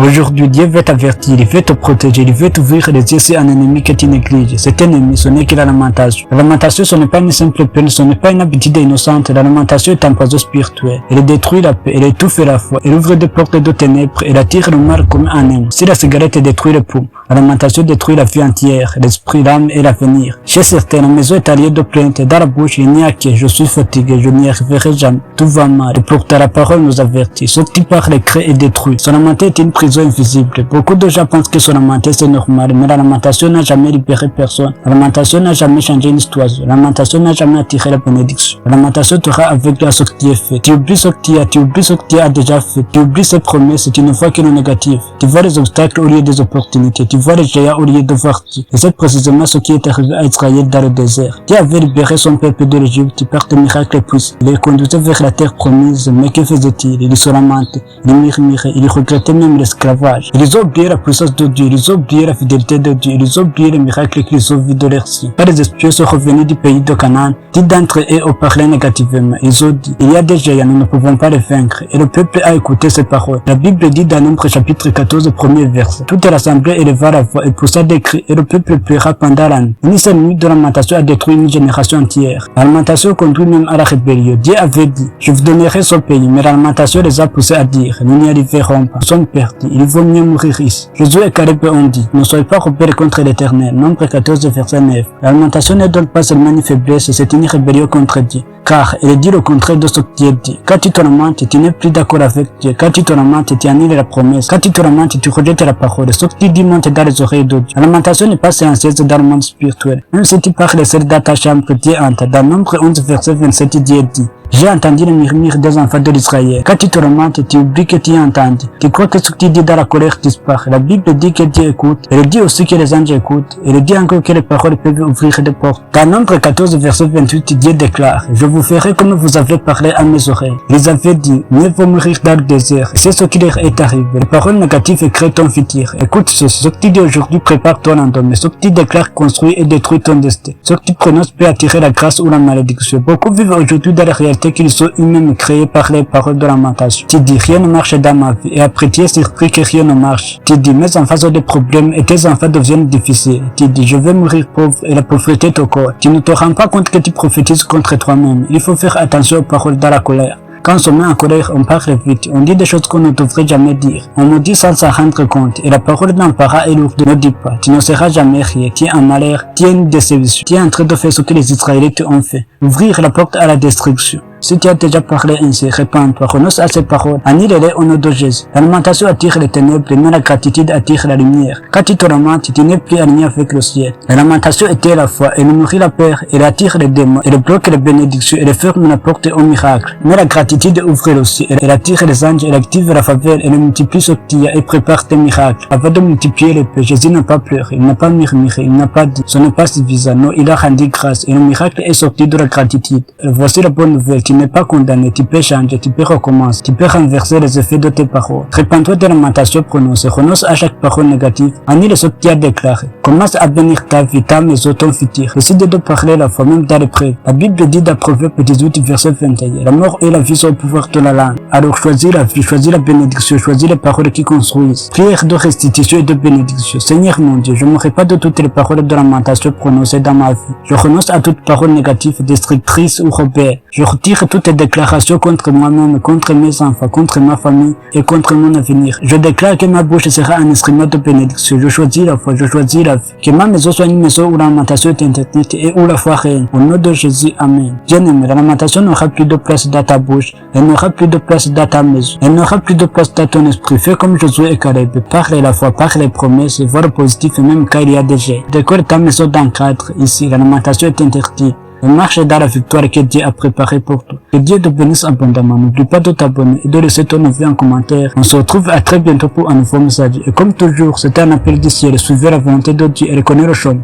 Aujourd'hui, Dieu veut t'avertir, il veut te protéger, il veut t'ouvrir les yeux sur un ennemi que tu négliges. Cet ennemi, ce n'est que la lamentation. La lamentation, ce n'est pas une simple peine, ce n'est pas une habitude innocente. La lamentation est un poison spirituel. Elle détruit la paix, elle étouffe la foi, elle ouvre des portes de ténèbres, elle attire le mal comme un aime. Si la cigarette détruit le poumon, la lamentation détruit la vie entière, l'esprit, l'âme et l'avenir. Chez certains, la maison est alliée de plainte, dans la bouche, il n'y a que je suis fatigué, je n'y arriverai jamais. Tout va mal, et pourtant la parole nous avertit. Ce qui parle crée et détruit. Son lamentation est une prison invisible. Beaucoup de gens pensent que son lamentation c'est normal, mais la lamentation n'a jamais libéré personne. La lamentation n'a jamais changé une histoire. La lamentation n'a jamais attiré la bénédiction. La lamentation te rend aveugle à ce qui est fait. Tu oublies ce que tu oublies ce que tu as déjà fait. Tu oublies ses promesses, tu ne vois que le négatif. Tu vois les obstacles au lieu des opportunités. Tu vois les géants au lieu de voir Dieu. Et c'est précisément ce qui est arrivé à Israël dans le désert. Dieu avait libéré son peuple de l'Égypte par des miracles puissants. Il les conduisait vers la terre promise, mais que faisait-il? Il se lamentait, il murmurait, il regrettait même l'esclavage. Ils ont oublié la puissance de Dieu, ils ont oublié la fidélité de Dieu, ils ont oublié les miracles qu'ils ont vus de leurs cieux. Quand les espions sont revenus du pays de Canaan, 10 d'entre eux ont parlé négativement. Ils ont dit, il y a des géants, nous ne pouvons pas les vaincre. Et le peuple a écouté ces paroles. La Bible dit dans Nombre chapitre 14, premier verset. Toute l'assemblée éleva la voix et poussa des cris, et le peuple pleura pendant la nuit. Une seule nuit de lamentation a détruit une génération entière. La lamentation conduit même à la rébellion. Dieu avait dit, je vous donnerai ce pays, mais la lamentation les a poussés à dire, nous n'y arriverons pas, nous sommes perdus, il vaut mieux mourir ici. Josué et Caleb ont dit, ne soyez pas rebelles contre l'Éternel. Nombre 14, verset 9. La lamentation ne donne pas seulement une faiblesse, c'est une rébellion contre Dieu. Car elle dit le contraire de ce que Dieu dit. Quand tu te lamentes, tu n'es plus d'accord avec Dieu. Quand tu te lamentes, tu annules la promesse. Quand tu te lamentes, tu rejettes la parole. Ce que tu dis monte dans les oreilles de Dieu. La lamentation n'est pas silencieuse dans le monde spirituel. Même si tu parles seul dans ta chambre, Dieu entend. Dans Nombre 11, verset 27, Dieu dit, j'ai entendu le murmure des enfants de l'Israël. Quand tu te lamentes, tu oublies que tu as entendu. Tu crois que ce que tu dis dans la colère disparaît. La Bible dit que Dieu écoute. Elle dit aussi que les anges écoutent. Elle dit encore que les paroles peuvent ouvrir des portes. Dans Nombre 14, verset 28, Dieu déclare, je vous ferai comme vous avez parlé à mes oreilles. Ils avaient dit, mieux vaut mourir dans le désert. C'est ce qui leur est arrivé. Les paroles négatives créent ton futur. Écoute ce que tu dis aujourd'hui prépare ton lendemain. Ce que tu déclares construit et détruit ton destin. Ce que tu prononces peut attirer la grâce ou la malédiction. Beaucoup vivent aujourd'hui dans la réalité qu'ils sont eux-mêmes créés par les paroles de lamentation. Tu dis, rien ne marche dans ma vie, et après tu es surpris que rien ne marche. Tu dis, mes enfants ont des problèmes et tes enfants deviennent difficiles. Tu dis, je vais mourir pauvre et la pauvreté te court. Tu ne te rends pas compte que tu prophétises contre toi-même. Il faut faire attention aux paroles dans la colère. Quand on se met en colère, on parle vite, on dit des choses qu'on ne devrait jamais dire. On nous dit sans s'en rendre compte, et la parole d'un parent est lourde. Ne dis pas, tu ne seras jamais rien, tu es en malheur, tu es une déception, tu es en train de faire ce que les Israélites ont fait. Ouvrir la porte à la destruction. Si tu as déjà parlé ainsi, répands-toi, renonce à ces paroles, annule-les au nom de Jésus. La lamentation attire les ténèbres, mais la gratitude attire la lumière. Quand tu te lamentes, tu n'es plus aligné avec le ciel. La lamentation était la foi, elle nourrit la peur, elle attire les démons, elle bloque les bénédictions, elle ferme la porte au miracle. Mais la gratitude ouvre le ciel, elle attire les anges, elle active la faveur, elle multiplie ce qu'il y a et prépare tes miracles. Avant de multiplier les paix, Jésus n'a pas pleuré, il n'a pas murmuré, il n'a pas dit, ce n'est pas suffisant, non, il a rendu grâce, et le miracle est sorti de la gratitude. Voici la bonne nouvelle. Tu n'es pas condamné, tu peux changer, tu peux recommencer, tu peux renverser les effets de tes paroles. Répands-toi de lamentation prononcée, renonce à chaque parole négative, annule ce que tu as déclaré. Commence à bénir ta vie, ta maison, ton futur. Décide de parler la foi, même dans l'épreuve. La Bible dit dans Proverbe 18, verset 21, la mort et la vie sont au pouvoir de la langue. Alors choisis la vie, choisis la bénédiction, choisis les paroles qui construisent. Prière de restitution et de bénédiction. Seigneur mon Dieu, je ne mourrai pas de toutes les paroles de lamentation prononcées dans ma vie. Je renonce à toute parole négative, destructrice ou rebelle. Je retire toutes les déclarations contre moi-même, contre mes enfants, contre ma famille et contre mon avenir. Je déclare que ma bouche sera un instrument de bénédiction. Je choisis la foi, je choisis la vie. Que ma maison soit une maison où la lamentation est interdite et où la foi règne. Au nom de Jésus, Amen. Bien-aimé, la lamentation n'aura plus de place dans ta bouche, elle n'aura plus de place dans ta maison, elle n'aura plus de place dans ton esprit. Fais comme Josué et Caleb. Parle la foi, parle les promesses, vois le positif et même quand il y a des jets. Décore ta maison dans le cadre. Ici, la lamentation est interdite. Et marche dans la victoire que Dieu a préparée pour toi. Que Dieu te bénisse abondamment. N'oublie pas de t'abonner et de laisser ton avis en commentaire. On se retrouve à très bientôt pour un nouveau message. Et comme toujours, c'est un appel du ciel. Suivez la volonté de Dieu et reconnaissez le chemin.